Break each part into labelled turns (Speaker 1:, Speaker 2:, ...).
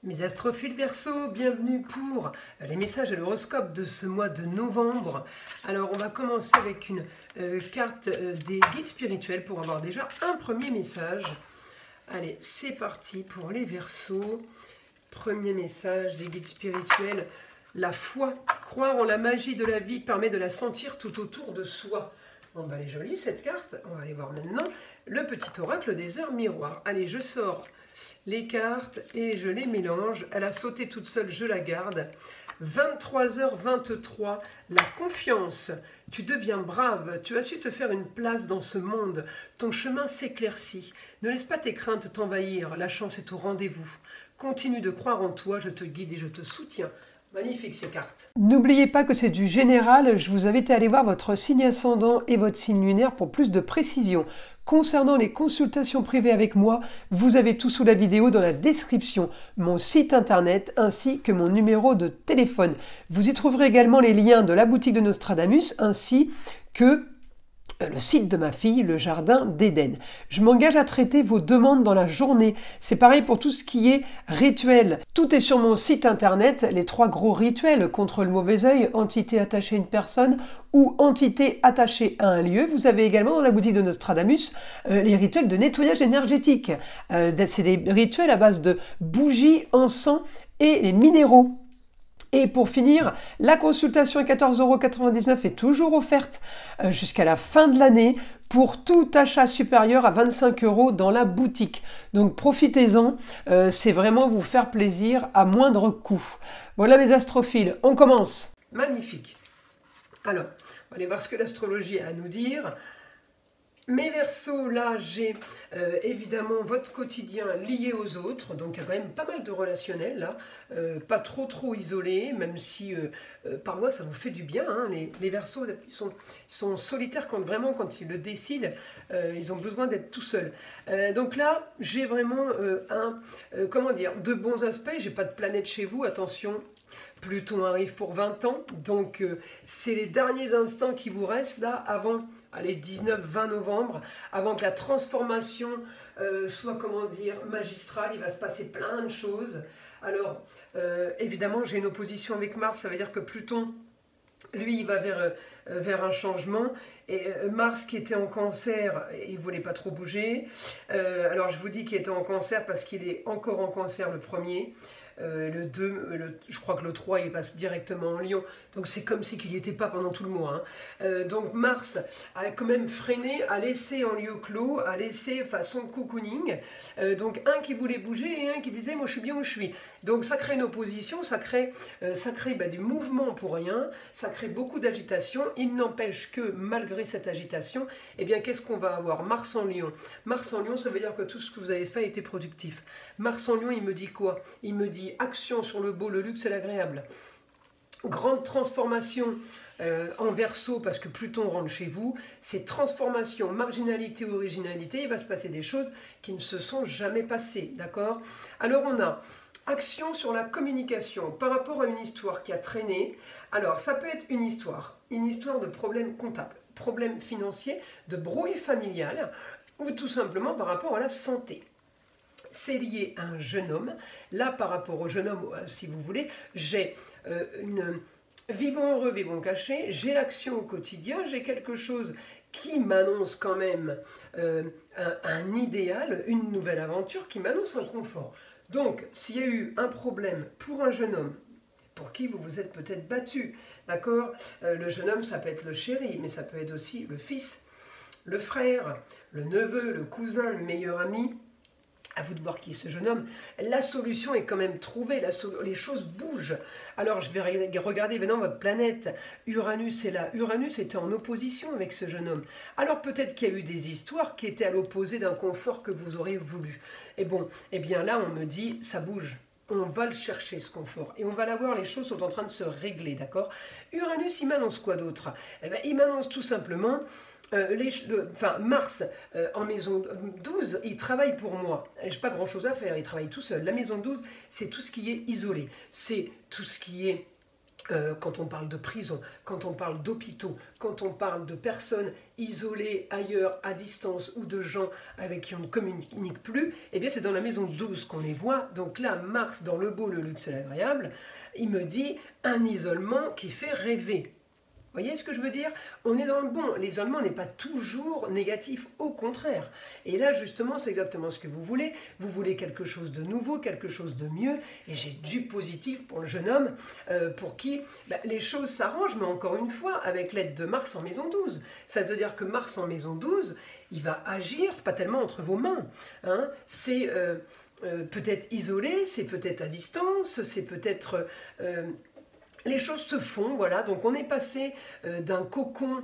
Speaker 1: Mes astrophiles Verseau, bienvenue pour les messages à l'horoscope de ce mois de novembre. Alors on va commencer avec une carte des guides spirituels pour avoir déjà un premier message. Allez, c'est parti pour les Verseaux. Premier message des guides spirituels. La foi, croire en la magie de la vie permet de la sentir tout autour de soi. Bon, bah, elle est jolie cette carte, on va aller voir maintenant le petit oracle des heures miroirs. Allez, je sors les cartes et je les mélange. Elle a sauté toute seule, je la garde. 23h23, la confiance. Tu deviens brave, tu as su te faire une place dans ce monde. Ton chemin s'éclaircit. Ne laisse pas tes craintes t'envahir, la chance est au rendez-vous. Continue de croire en toi, je te guide et je te soutiens. Magnifique ces cartes. N'oubliez pas que c'est du général, je vous invite à aller voir votre signe ascendant et votre signe lunaire pour plus de précision. Concernant les consultations privées avec moi, vous avez tout sous la vidéo dans la description, mon site internet ainsi que mon numéro de téléphone. Vous y trouverez également les liens de la boutique de Nostradamus ainsi que le site de ma fille, le jardin d'Éden. Je m'engage à traiter vos demandes dans la journée. C'est pareil pour tout ce qui est rituel. Tout est sur mon site internet, les 3 gros rituels contre le mauvais œil, entité attachée à une personne ou entité attachée à un lieu. Vous avez également dans la boutique de Nostradamus les rituels de nettoyage énergétique. C'est des rituels à base de bougies, encens et les minéraux. Et pour finir, la consultation à 14,99 € est toujours offerte jusqu'à la fin de l'année pour tout achat supérieur à 25 € dans la boutique. Donc profitez-en, c'est vraiment vous faire plaisir à moindre coût. Voilà mes astrophiles, on commence. Magnifique. Alors, on va aller voir ce que l'astrologie a à nous dire. Mes Verseaux, là j'ai évidemment votre quotidien lié aux autres, donc il y a quand même pas mal de relationnels là, pas trop isolés, même si par mois ça vous fait du bien, hein. Les Verseaux ils sont solitaires quand ils le décident, ils ont besoin d'être tout seuls. Donc là j'ai vraiment de bons aspects, j'ai pas de planète chez vous, attention. Pluton arrive pour 20 ans, donc c'est les derniers instants qui vous restent là avant, allez, 19-20 novembre, avant que la transformation soit, magistrale. Il va se passer plein de choses. Alors, évidemment, j'ai une opposition avec Mars, ça veut dire que Pluton, lui, il va vers un changement. Et Mars qui était en cancer, il ne voulait pas trop bouger. Alors, je vous dis qu'il était en cancer parce qu'il est encore en cancer le premier. Le 2, je crois que le 3 il passe directement en Lion, donc c'est comme si qu'il n'y était pas pendant tout le mois, hein. Donc Mars a quand même freiné, a laissé en lieu clos, a laissé façon cocooning, donc un qui voulait bouger et un qui disait moi je suis bien où je suis, donc ça crée une opposition, ça crée du mouvement pour rien, ça crée beaucoup d'agitation. Il n'empêche que malgré cette agitation, eh bien qu'est-ce qu'on va avoir? Mars en Lion. Mars en Lion, ça veut dire que tout ce que vous avez fait a été productif. Mars en Lion, il me dit quoi? Il me dit action sur le beau, le luxe et l'agréable. Grande transformation en Verseau parce que Pluton rentre chez vous. C'est transformation, marginalité, originalité. Il va se passer des choses qui ne se sont jamais passées. D'accord? Alors on a action sur la communication par rapport à une histoire qui a traîné. Alors ça peut être une histoire de problème comptable, problème financier, de brouille familiale ou tout simplement par rapport à la santé. C'est lié à un jeune homme. Là, par rapport au jeune homme, si vous voulez, j'ai vivons heureux, vivons cachés, j'ai l'action au quotidien, j'ai quelque chose qui m'annonce quand même un idéal, une nouvelle aventure, qui m'annonce un confort. Donc, s'il y a eu un problème pour un jeune homme, pour qui vous vous êtes peut-être battu, d'accord? Le jeune homme, ça peut être le chéri, mais ça peut être aussi le fils, le frère, le neveu, le cousin, le meilleur ami. À vous de voir qui est ce jeune homme. La solution est quand même trouvée, les choses bougent. Alors je vais regarder maintenant votre planète. Uranus est là. Uranus était en opposition avec ce jeune homme. Alors peut-être qu'il y a eu des histoires qui étaient à l'opposé d'un confort que vous aurez voulu. Et bon, eh bien là on me dit, ça bouge. On va le chercher ce confort et on va l'avoir, les choses sont en train de se régler, d'accord? Uranus, il m'annonce quoi d'autre? Eh bien, il m'annonce tout simplement... Mars en maison 12, il travaille pour moi. Je n'ai pas grand chose à faire, il travaille tout seul. La maison 12, c'est tout ce qui est isolé. C'est tout ce qui est quand on parle de prison, quand on parle d'hôpitaux, quand on parle de personnes isolées ailleurs, à distance, ou de gens avec qui on ne communique plus, eh bien c'est dans la maison 12 qu'on les voit. Donc là, Mars, dans le beau, le luxe et l'agréable, il me dit un isolement qui fait rêver. Vous voyez ce que je veux dire? On est dans le bon. L'isolement n'est pas toujours négatif, au contraire. Et là, justement, c'est exactement ce que vous voulez. Vous voulez quelque chose de nouveau, quelque chose de mieux. Et j'ai du positif pour le jeune homme, pour qui les choses s'arrangent, mais encore une fois, avec l'aide de Mars en maison 12. Ça veut dire que Mars en maison 12, il va agir, c'est pas tellement entre vos mains. Hein. C'est peut-être isolé, c'est peut-être à distance, c'est peut-être... les choses se font, voilà, donc on est passé d'un cocon,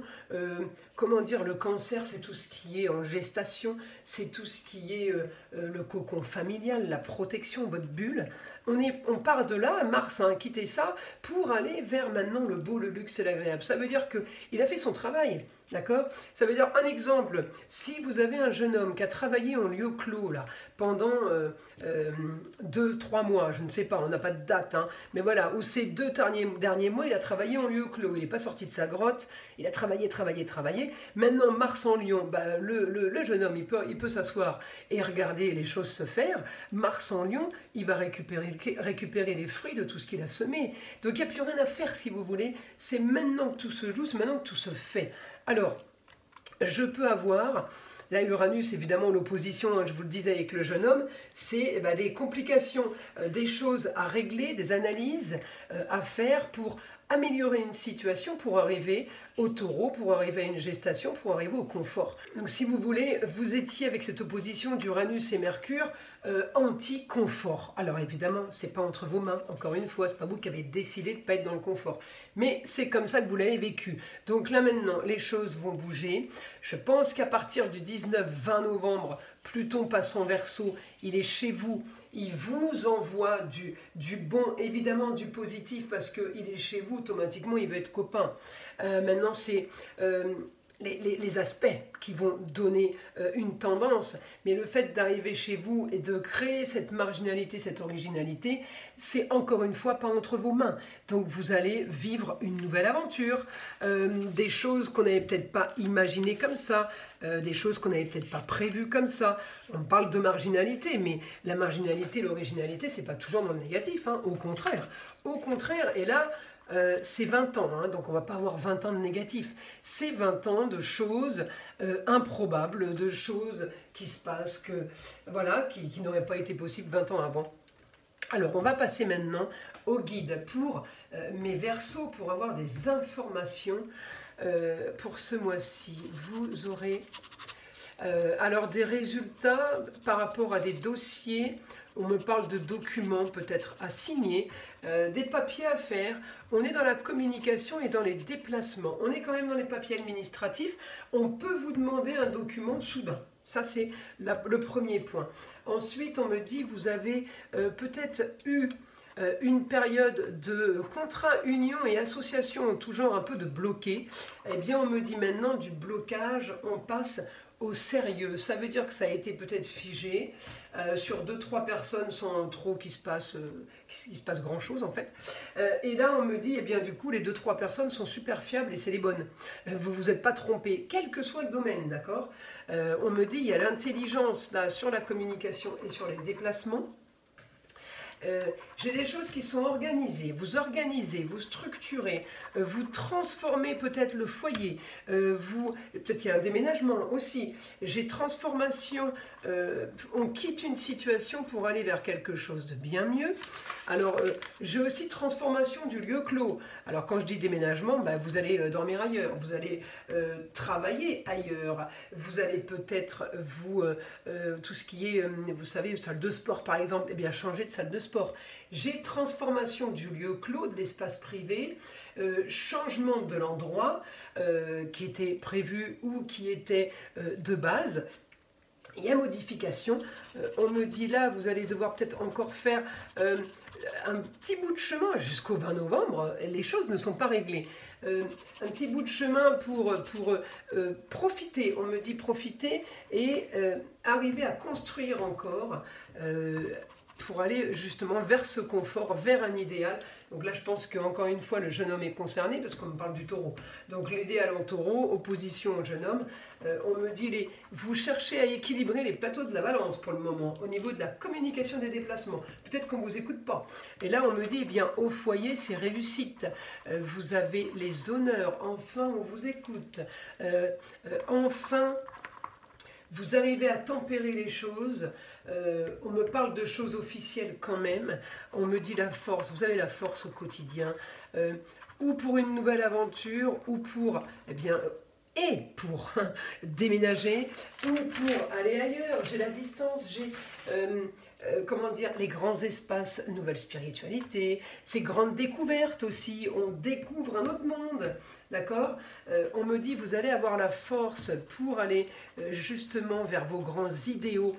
Speaker 1: comment dire, le cancer c'est tout ce qui est en gestation, c'est tout ce qui est le cocon familial, la protection, votre bulle. On part de là, Mars a quitté ça pour aller vers maintenant le beau, le luxe et l'agréable. Ça veut dire qu'il a fait son travail. D'accord? Ça veut dire, un exemple, si vous avez un jeune homme qui a travaillé en lieu clos là, pendant 2-3 mois, je ne sais pas, on n'a pas de date, hein, mais voilà, où ces 2 derniers mois, il a travaillé en lieu clos, il n'est pas sorti de sa grotte, il a travaillé. Maintenant, Mars en Lion, le jeune homme, il peut s'asseoir et regarder les choses se faire. Mars en Lion, il va récupérer les fruits de tout ce qu'il a semé. Donc il n'y a plus rien à faire, si vous voulez. C'est maintenant que tout se joue, c'est maintenant que tout se fait. Alors, je peux avoir, là Uranus évidemment l'opposition, je vous le disais avec le jeune homme, c'est des complications, des choses à régler, des analyses à faire pour améliorer une situation, pour arriver au taureau, pour arriver à une gestation, pour arriver au confort. Donc si vous voulez, vous étiez avec cette opposition d'Uranus et Mercure, anti-confort. Alors évidemment, c'est pas entre vos mains, encore une fois, c'est pas vous qui avez décidé de ne pas être dans le confort. Mais c'est comme ça que vous l'avez vécu. Donc là maintenant, les choses vont bouger. Je pense qu'à partir du 19-20 novembre, Pluton passe en Verseau, il est chez vous, il vous envoie du bon, évidemment du positif, parce qu'il est chez vous, automatiquement il veut être copain. Maintenant c'est... les aspects qui vont donner une tendance, mais le fait d'arriver chez vous et de créer cette marginalité, cette originalité, c'est encore une fois pas entre vos mains. Donc vous allez vivre une nouvelle aventure, des choses qu'on n'avait peut-être pas imaginées comme ça, des choses qu'on n'avait peut-être pas prévues comme ça. On parle de marginalité, mais la marginalité, l'originalité, c'est pas toujours dans le négatif, hein, au contraire. Au contraire, et là, c'est 20 ans, hein, donc on ne va pas avoir 20 ans de négatif. C'est 20 ans de choses improbables, de choses qui se passent, voilà, qui n'auraient pas été possibles 20 ans avant. Alors, on va passer maintenant au guide pour mes Verseaux, pour avoir des informations pour ce mois-ci. Vous aurez alors des résultats par rapport à des dossiers. On me parle de documents peut-être à signer, des papiers à faire. On est dans la communication et dans les déplacements. On est quand même dans les papiers administratifs. On peut vous demander un document soudain. Ça, c'est le premier point. Ensuite, on me dit, vous avez peut-être eu une période de contrat, union et association en tout genre un peu de bloqué. Eh bien, on me dit maintenant du blocage, on passe au sérieux. Ça veut dire que ça a été peut-être figé sur 2-3 personnes sans trop qu'il se passe grand chose en fait. Et là on me dit, eh bien du coup les 2-3 personnes sont super fiables et c'est les bonnes. Vous vous êtes pas trompé, quel que soit le domaine, d'accord. On me dit, il y a l'intelligence là sur la communication et sur les déplacements. J'ai des choses qui sont organisées, vous structurez, vous transformez peut-être le foyer, peut-être qu'il y a un déménagement aussi. J'ai transformation, on quitte une situation pour aller vers quelque chose de bien mieux. Alors, j'ai aussi transformation du lieu clos. Alors, quand je dis déménagement, vous allez dormir ailleurs, vous allez travailler ailleurs, vous allez peut-être, tout ce qui est, vous savez, salle de sport par exemple, eh bien, changer de salle de sport. J'ai transformation du lieu clos, de l'espace privé, changement de l'endroit qui était prévu ou qui était de base. Il y a modification. On me dit là, vous allez devoir peut-être encore faire un petit bout de chemin jusqu'au 20 novembre. Les choses ne sont pas réglées. Un petit bout de chemin pour profiter. On me dit profiter et arriver à construire encore pour aller justement vers ce confort, vers un idéal. Donc là, je pense qu'encore une fois, le jeune homme est concerné, parce qu'on me parle du taureau. Donc l'idéal en taureau, opposition au jeune homme. On me dit, vous cherchez à équilibrer les plateaux de la balance pour le moment, au niveau de la communication des déplacements. Peut-être qu'on ne vous écoute pas. Et là, on me dit, eh bien, au foyer, c'est réussite. Vous avez les honneurs. Enfin, on vous écoute. Enfin, vous arrivez à tempérer les choses. On me parle de choses officielles quand même. On me dit la force. Vous avez la force au quotidien. Ou pour une nouvelle aventure, ou pour, eh bien, et pour déménager, ou pour aller ailleurs. J'ai la distance, j'ai... comment dire, les grands espaces, nouvelle spiritualité, ces grandes découvertes aussi, on découvre un autre monde, d'accord. On me dit, vous allez avoir la force pour aller justement vers vos grands idéaux,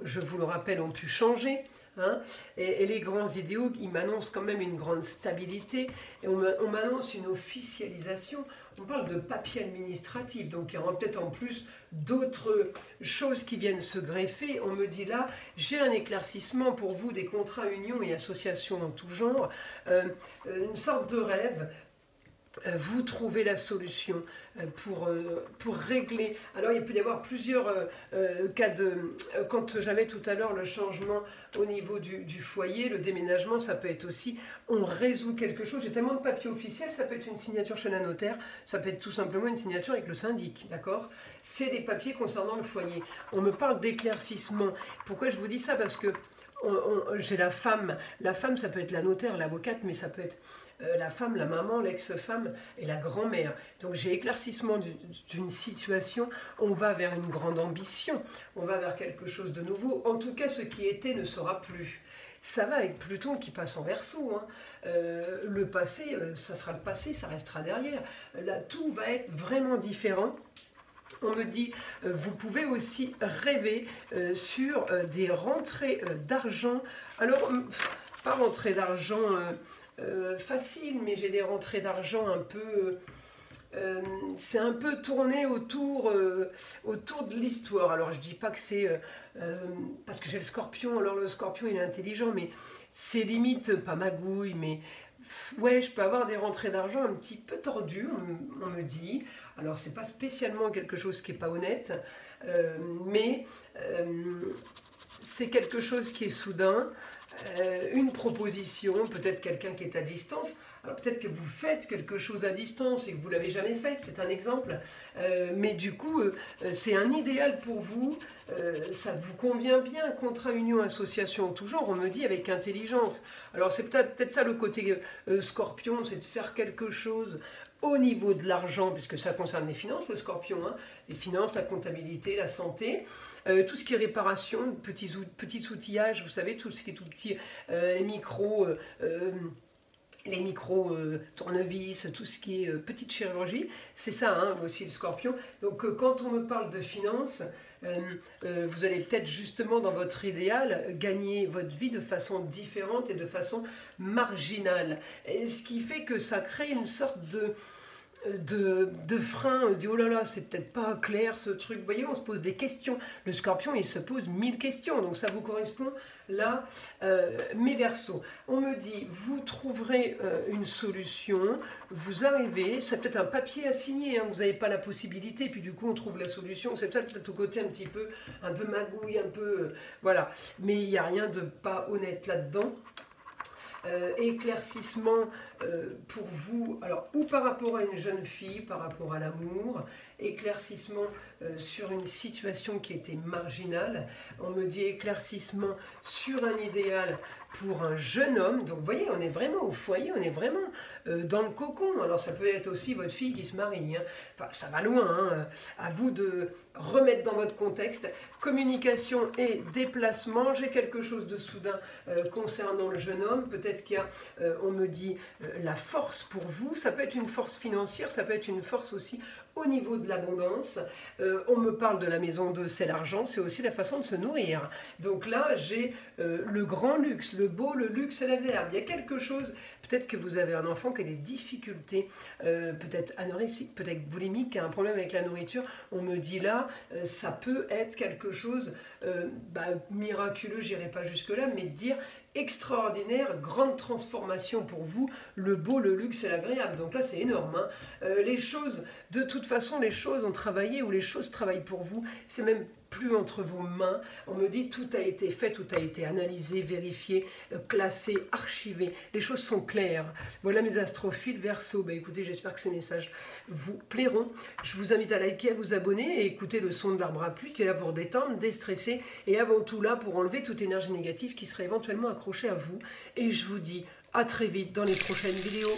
Speaker 1: je vous le rappelle, ont pu changer, hein, et les grands idéaux, ils m'annoncent quand même une grande stabilité, et on m'annonce une officialisation. On parle de papier administratif, donc il y aura peut-être en plus d'autres choses qui viennent se greffer. On me dit là, j'ai un éclaircissement pour vous des contrats, unions et associations en tout genre, une sorte de rêve. Vous trouvez la solution pour régler. Alors il peut y avoir plusieurs cas de... Quand j'avais tout à l'heure le changement au niveau du foyer, le déménagement, ça peut être aussi, on résout quelque chose. J'ai tellement de papiers officiels, ça peut être une signature chez un notaire, ça peut être tout simplement une signature avec le syndic, d'accord. C'est des papiers concernant le foyer. On me parle d'éclaircissement. Pourquoi je vous dis ça? Parce que j'ai la femme, ça peut être la notaire, l'avocate, mais ça peut être la femme, la maman, l'ex-femme et la grand-mère. Donc j'ai éclaircissement d'une situation, on va vers une grande ambition, on va vers quelque chose de nouveau. En tout cas, ce qui était ne sera plus. Ça va avec Pluton qui passe en Verseau, hein. Le passé, ça sera le passé, ça restera derrière. Là, tout va être vraiment différent. On me dit, vous pouvez aussi rêver sur des rentrées d'argent. Alors, pas rentrées d'argent faciles, mais j'ai des rentrées d'argent un peu... c'est un peu tourné autour de l'histoire. Alors, je dis pas que c'est... parce que j'ai le scorpion, alors le scorpion, il est intelligent, mais c'est limite pas magouille, mais... Ouais, je peux avoir des rentrées d'argent un petit peu tordues, on me dit. Alors, c'est pas spécialement quelque chose qui est pas honnête, mais c'est quelque chose qui est soudain, une proposition, peut-être quelqu'un qui est à distance. Alors, peut-être que vous faites quelque chose à distance et que vous ne l'avez jamais fait, c'est un exemple. Mais du coup, c'est un idéal pour vous. Ça vous convient bien, contrat, union, association en tout genre, on me dit avec intelligence. Alors c'est peut-être ça le côté scorpion, c'est de faire quelque chose au niveau de l'argent, puisque ça concerne les finances, le scorpion, hein, les finances, la comptabilité, la santé, tout ce qui est réparation, petits outillages, vous savez, tout ce qui est tout petit, les micros tournevis, tout ce qui est petite chirurgie, c'est ça hein, aussi le scorpion. Donc quand on me parle de finances, vous allez peut-être justement dans votre idéal gagner votre vie de façon différente et de façon marginale. Et ce qui fait que ça crée une sorte de frein, on dit oh là là c'est peut-être pas clair ce truc, vous voyez on se pose des questions, le scorpion il se pose 1000 questions, donc ça vous correspond là, mes Verseaux, on me dit vous trouverez une solution, vous arrivez, c'est peut-être un papier à signer, hein, vous n'avez pas la possibilité, et puis du coup on trouve la solution, c'est peut-être au côté un petit peu, magouille, un peu, voilà, mais il n'y a rien de pas honnête là-dedans. Éclaircissement pour vous, alors ou par rapport à une jeune fille, par rapport à l'amour, éclaircissement sur une situation qui était marginale, on me dit éclaircissement sur un idéal pour un jeune homme, donc vous voyez on est vraiment au foyer, on est vraiment dans le cocon, alors ça peut être aussi votre fille qui se marie, hein. Enfin ça va loin, hein. À vous de remettre dans votre contexte, communication et déplacement, j'ai quelque chose de soudain concernant le jeune homme, peut-être qu'il y a, on me dit, la force pour vous, ça peut être une force financière, ça peut être une force aussi au niveau de l'abondance. On me parle de la maison 2, c'est l'argent, c'est aussi la façon de se nourrir. Donc là, j'ai le grand luxe, le beau, le luxe et l'agréable. Il y a quelque chose, peut-être que vous avez un enfant qui a des difficultés, peut-être anorexique, peut-être boulimique, qui a un problème avec la nourriture. On me dit là, ça peut être quelque chose miraculeux, j'irai pas jusque-là, mais dire extraordinaire, grande transformation pour vous, le beau, le luxe et l'agréable. Donc là, c'est énorme. Hein. Les choses, de toute façon, les choses ont travaillé ou les choses travaillent pour vous. C'est même plus entre vos mains. On me dit tout a été fait, tout a été analysé, vérifié, classé, archivé. Les choses sont claires. Voilà mes astrophiles Verseau. Écoutez, j'espère que ces messages vous plairont. Je vous invite à liker, à vous abonner et écouter le son de l'arbre à pluie qui est là pour détendre, déstresser et avant tout là pour enlever toute énergie négative qui serait éventuellement accrochée à vous. Et je vous dis à très vite dans les prochaines vidéos.